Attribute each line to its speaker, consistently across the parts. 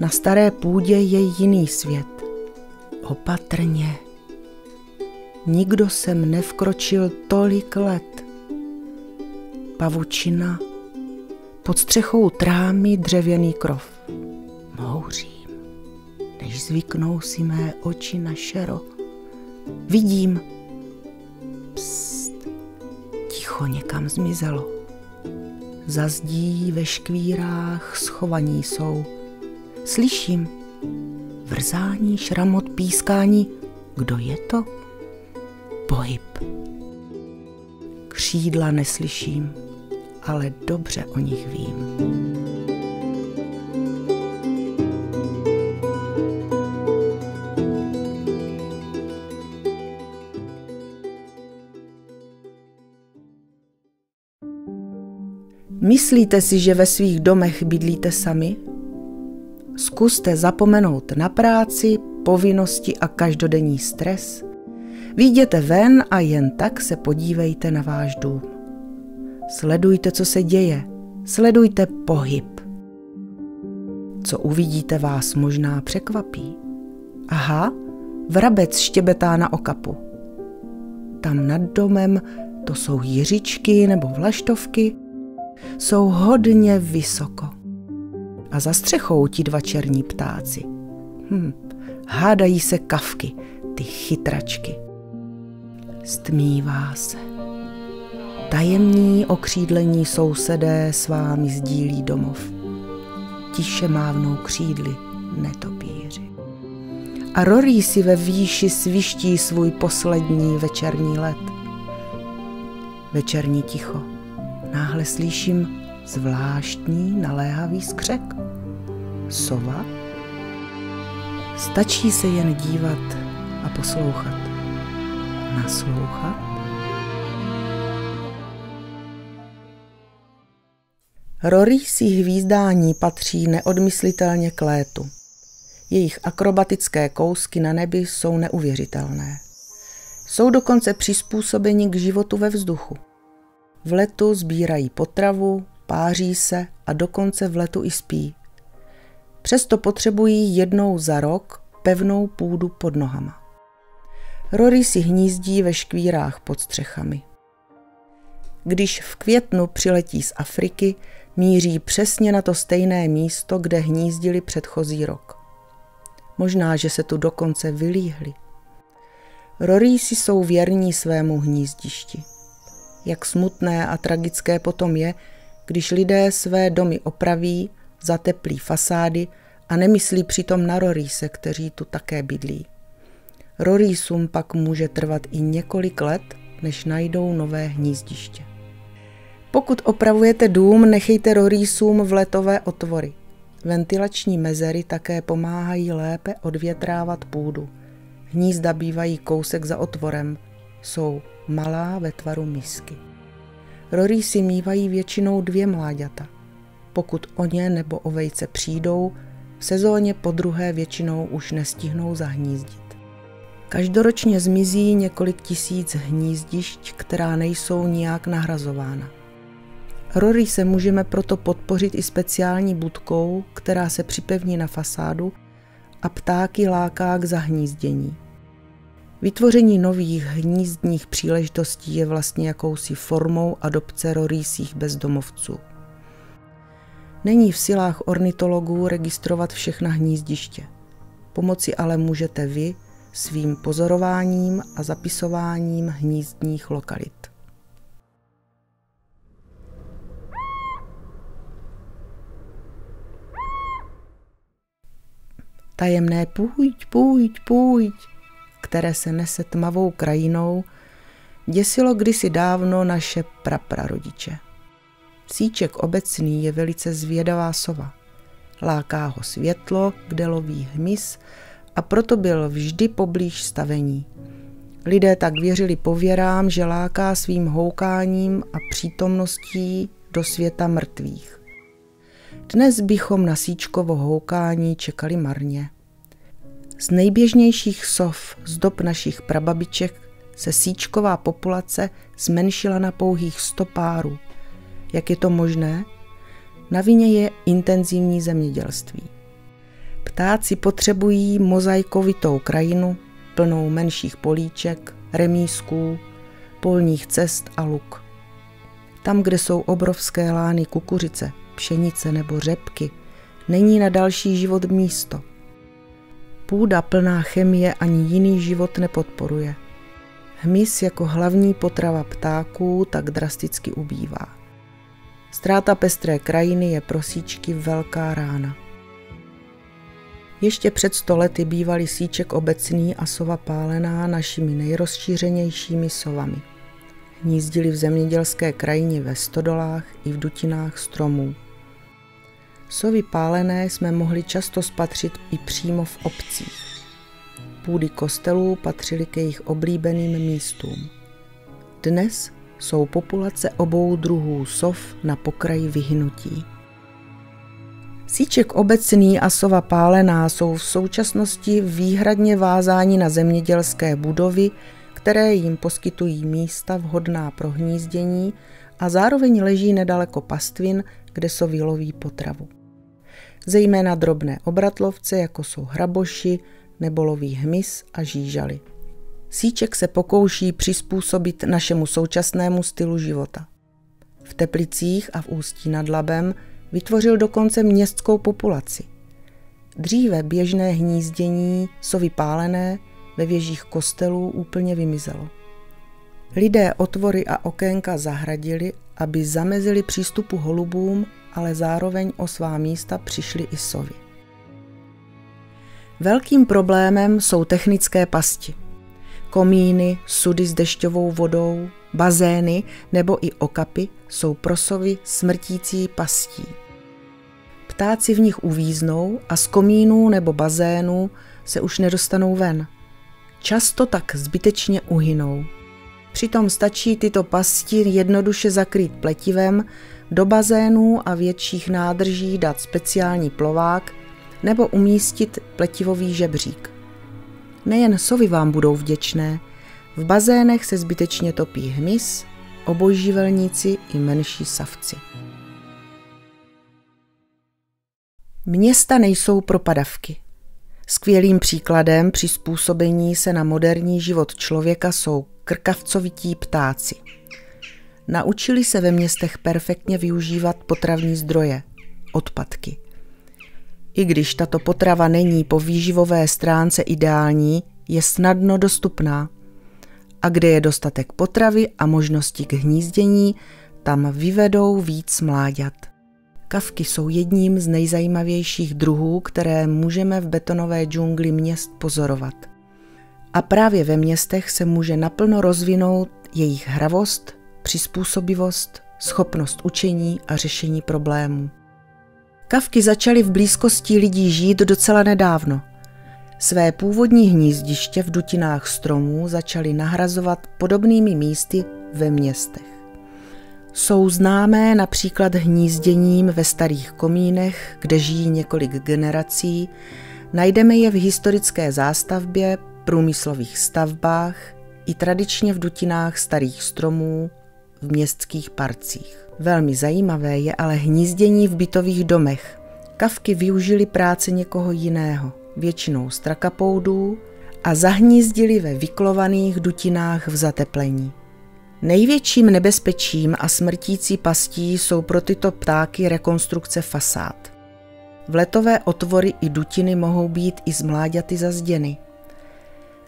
Speaker 1: Na staré půdě je jiný svět. Opatrně. Nikdo sem nevkročil tolik let. Pavučina, pod střechou trámy dřevěný krov. Mouřím, než zvyknou si mé oči na šero. Vidím. Pst, ticho někam zmizelo. Za zdí ve škvírách schovaní jsou. Slyším vrzání, šramot, pískání. Kdo je to? Pohyb. Křídla neslyším, ale dobře o nich vím. Myslíte si, že ve svých domech bydlíte sami? Zkuste zapomenout na práci, povinnosti a každodenní stres. Vyjděte ven a jen tak se podívejte na váš dům. Sledujte, co se děje. Sledujte pohyb. Co uvidíte, vás možná překvapí. Aha, vrabec štěbetá na okapu. Tam nad domem to jsou jiřičky nebo vlaštovky. Jsou hodně vysoko. A za střechou ti dva černí ptáci. Hádají se kavky, ty chytračky. Stmívá se. Tajemní okřídlení sousedé s vámi sdílí domov. Tiše mávnou křídly netopýři. A Rory si ve výši sviští svůj poslední večerní let. Večerní ticho. Náhle slyším zvláštní naléhavý skřek. Sova? Stačí se jen dívat a poslouchat. Naslouchat? Rorísí hvízdání patří neodmyslitelně k létu. Jejich akrobatické kousky na nebi jsou neuvěřitelné. Jsou dokonce přizpůsobeni k životu ve vzduchu. V letu sbírají potravu, páří se a dokonce v letu i spí. Přesto potřebují jednou za rok pevnou půdu pod nohama. Rory si hnízdí ve škvírách pod střechami. Když v květnu přiletí z Afriky, míří přesně na to stejné místo, kde hnízdili předchozí rok. Možná, že se tu dokonce vylíhli. Rorísi jsou věrní svému hnízdišti. Jak smutné a tragické potom je, když lidé své domy opraví, zateplí fasády a nemyslí přitom na Roríse, kteří tu také bydlí. Rorísům pak může trvat i několik let, než najdou nové hnízdiště. Pokud opravujete dům, nechejte Rorísům vletové otvory. Ventilační mezery také pomáhají lépe odvětrávat půdu. Hnízda bývají kousek za otvorem. Jsou malá ve tvaru misky. Rorísi mívají většinou 2 mláďata. Pokud o ně nebo o vejce přijdou, v sezóně podruhé většinou už nestihnou zahnízdit. Každoročně zmizí několik tisíc hnízdišť, která nejsou nijak nahrazována. Rory se můžeme proto podpořit i speciální budkou, která se připevní na fasádu a ptáky láká k zahnízdění. Vytvoření nových hnízdních příležitostí je vlastně jakousi formou adopce rorísích bezdomovců. Není v silách ornitologů registrovat všechna hnízdiště. Pomoci ale můžete vy svým pozorováním a zapisováním hnízdních lokalit. Tajemné půjď, půjď, půjď, které se nese tmavou krajinou, děsilo kdysi dávno naše praprarodiče. Psíček obecný je velice zvědavá sova. Láká ho světlo, kde loví hmyz, a proto byl vždy poblíž stavení. Lidé tak věřili pověrám, že láká svým houkáním a přítomností do světa mrtvých. Dnes bychom na síčkovo houkání čekali marně. Z nejběžnějších sov z dob našich prababiček se síčková populace zmenšila na pouhých 100 párů. Jak je to možné? Na vině je intenzivní zemědělství. Ptáci potřebují mozaikovitou krajinu, plnou menších políček, remízků, polních cest a luk. Tam, kde jsou obrovské lány kukuřice, pšenice nebo řepky, není na další život místo. Půda plná chemie ani jiný život nepodporuje. Hmyz jako hlavní potrava ptáků tak drasticky ubývá. Ztráta pestré krajiny je pro síčky velká rána. Ještě před 100 lety bývali síček obecný a sova pálená našimi nejrozšířenějšími sovami. Hnízdili v zemědělské krajině ve stodolách i v dutinách stromů. Sovy pálené jsme mohli často spatřit i přímo v obcích. Půdy kostelů patřily k jejich oblíbeným místům. Dnes jsou populace obou druhů sov na pokraji vyhynutí. Síček obecný a sova pálená jsou v současnosti výhradně vázáni na zemědělské budovy, které jim poskytují místa vhodná pro hnízdění a zároveň leží nedaleko pastvin, kde sovy loví potravu. Zejména drobné obratlovce, jako jsou hraboši nebo loví hmyz a žížaly. Síček se pokouší přizpůsobit našemu současnému stylu života. V Teplicích a v Ústí nad Labem vytvořil dokonce městskou populaci. Dříve běžné hnízdění sovy pálené ve věžích kostelů úplně vymizelo. Lidé otvory a okénka zahradili, aby zamezili přístupu holubům, ale zároveň o svá místa přišly i sovy. Velkým problémem jsou technické pasti. Komíny, sudy s dešťovou vodou, bazény nebo i okapy jsou pro sovy smrtící pastí. Ptáci v nich uvíznou a z komínů nebo bazénů se už nedostanou ven. Často tak zbytečně uhynou. Přitom stačí tyto pasti jednoduše zakrýt pletivem, do bazénů a větších nádrží dát speciální plovák nebo umístit pletivový žebřík. Nejen sovy vám budou vděčné, v bazénech se zbytečně topí hmyz, obojživelníci i menší savci. Města nejsou propadavky. Skvělým příkladem přizpůsobení se na moderní život člověka jsou krkavcovití ptáci. Naučili se ve městech perfektně využívat potravní zdroje, odpadky. I když tato potrava není po výživové stránce ideální, je snadno dostupná. A kde je dostatek potravy a možnosti k hnízdění, tam vyvedou víc mláďat. Kavky jsou jedním z nejzajímavějších druhů, které můžeme v betonové džungli měst pozorovat. A právě ve městech se může naplno rozvinout jejich hravost, přizpůsobivost, schopnost učení a řešení problémů. Kavky začaly v blízkosti lidí žít docela nedávno. Své původní hnízdiště v dutinách stromů začaly nahrazovat podobnými místy ve městech. Jsou známé například hnízděním ve starých komínech, kde žijí několik generací, najdeme je v historické zástavbě, průmyslových stavbách i tradičně v dutinách starých stromů v městských parcích. Velmi zajímavé je ale hnízdění v bytových domech. Kavky využily práce někoho jiného, většinou strakapoudů, a zahnízdili ve vyklovaných dutinách v zateplení. Největším nebezpečím a smrtící pastí jsou pro tyto ptáky rekonstrukce fasád. Vletové otvory i dutiny mohou být i z mláďaty zazděny.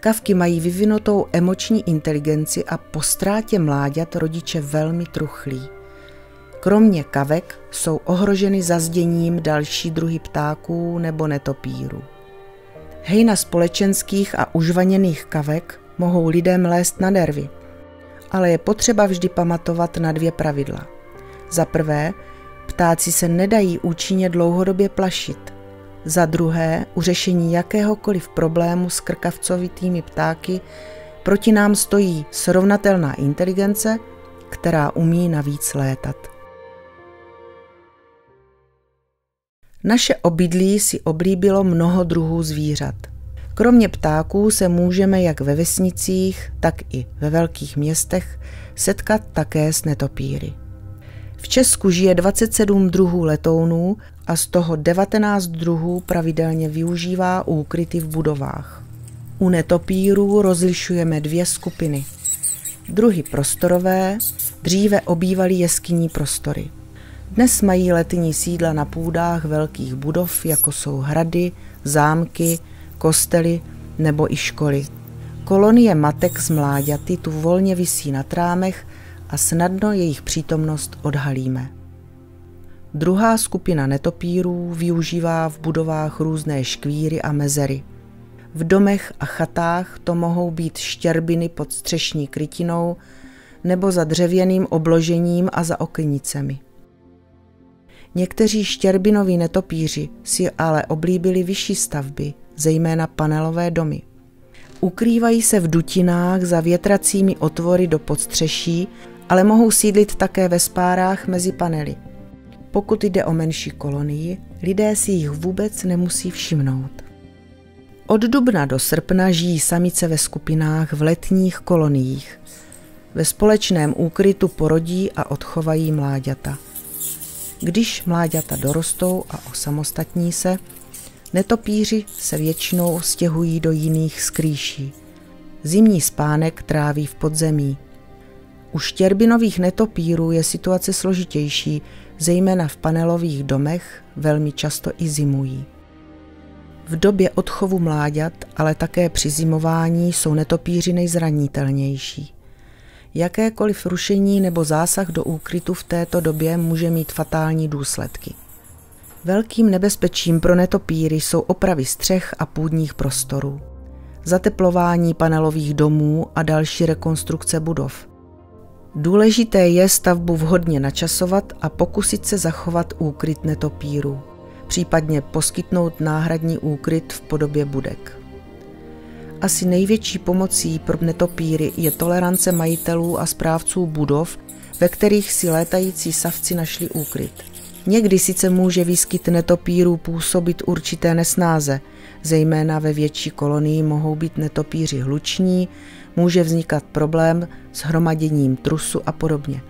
Speaker 1: Kavky mají vyvinutou emoční inteligenci a po ztrátě mláďat rodiče velmi truchlí. Kromě kavek jsou ohroženy zazděním další druhy ptáků nebo netopírů. Hejna společenských a užvaněných kavek mohou lidem lézt na nervy, ale je potřeba vždy pamatovat na 2 pravidla. Za prvé, ptáci se nedají účinně dlouhodobě plašit. Za druhé, u řešení jakéhokoliv problému s krkavcovitými ptáky proti nám stojí srovnatelná inteligence, která umí navíc létat. Naše obydlí si oblíbilo mnoho druhů zvířat. Kromě ptáků se můžeme jak ve vesnicích, tak i ve velkých městech setkat také s netopíry. V Česku žije 27 druhů letounů a z toho 19 druhů pravidelně využívá úkryty v budovách. U netopýrů rozlišujeme 2 skupiny. Druhy prostorové dříve obývaly jeskyní prostory. Dnes mají letní sídla na půdách velkých budov, jako jsou hrady, zámky, kostely nebo i školy. Kolonie matek s mláďaty tu volně visí na trámech a snadno jejich přítomnost odhalíme. Druhá skupina netopýrů využívá v budovách různé škvíry a mezery. V domech a chatách to mohou být štěrbiny pod střešní krytinou nebo za dřevěným obložením a za okenicemi. Někteří štěrbinoví netopýři si ale oblíbili vyšší stavby, zejména panelové domy. Ukrývají se v dutinách za větracími otvory do podstřeší, ale mohou sídlit také ve spárách mezi panely. Pokud jde o menší kolonii, lidé si jich vůbec nemusí všimnout. Od dubna do srpna žijí samice ve skupinách v letních koloniích. Ve společném úkrytu porodí a odchovají mláďata. Když mláďata dorostou a osamostatní se, netopýři se většinou stěhují do jiných skrýší. Zimní spánek tráví v podzemí. U štěrbinových netopýrů je situace složitější, zejména v panelových domech, velmi často i zimují. V době odchovu mláďat, ale také při zimování jsou netopýři nejzranitelnější. Jakékoliv rušení nebo zásah do úkrytu v této době může mít fatální důsledky. Velkým nebezpečím pro netopýry jsou opravy střech a půdních prostorů, zateplování panelových domů a další rekonstrukce budov. Důležité je stavbu vhodně načasovat a pokusit se zachovat úkryt netopýrů, případně poskytnout náhradní úkryt v podobě budek. Asi největší pomocí pro netopýry je tolerance majitelů a správců budov, ve kterých si létající savci našli úkryt. Někdy sice může výskyt netopýrů působit určité nesnáze, zejména ve větší kolonii mohou být netopýři hluční, může vznikat problém s hromaděním trusu a podobně.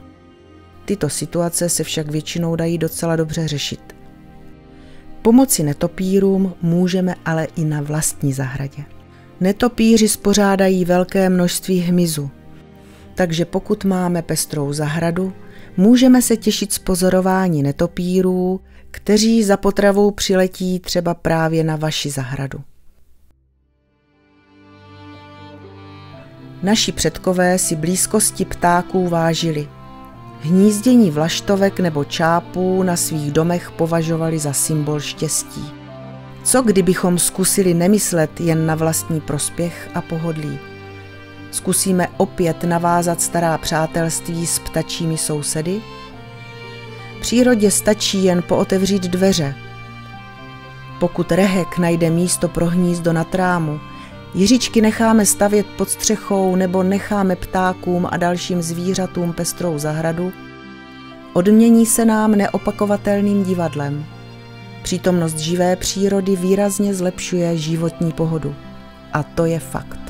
Speaker 1: Tyto situace se však většinou dají docela dobře řešit. Pomoci netopýrům můžeme ale i na vlastní zahradě. Netopýři spořádají velké množství hmyzu, takže pokud máme pestrou zahradu, můžeme se těšit z pozorování netopýrů, kteří za potravou přiletí třeba právě na vaši zahradu. Naši předkové si blízkosti ptáků vážili. Hnízdění vlaštovek nebo čápů na svých domech považovali za symbol štěstí. Co kdybychom zkusili nemyslet jen na vlastní prospěch a pohodlí? Zkusíme opět navázat stará přátelství s ptačími sousedy? Přírodě stačí jen pootevřít dveře. Pokud rehek najde místo pro hnízdo na trámu, jiříčky necháme stavět pod střechou nebo necháme ptákům a dalším zvířatům pestrou zahradu, odmění se nám neopakovatelným divadlem. Přítomnost živé přírody výrazně zlepšuje životní pohodu. A to je fakt.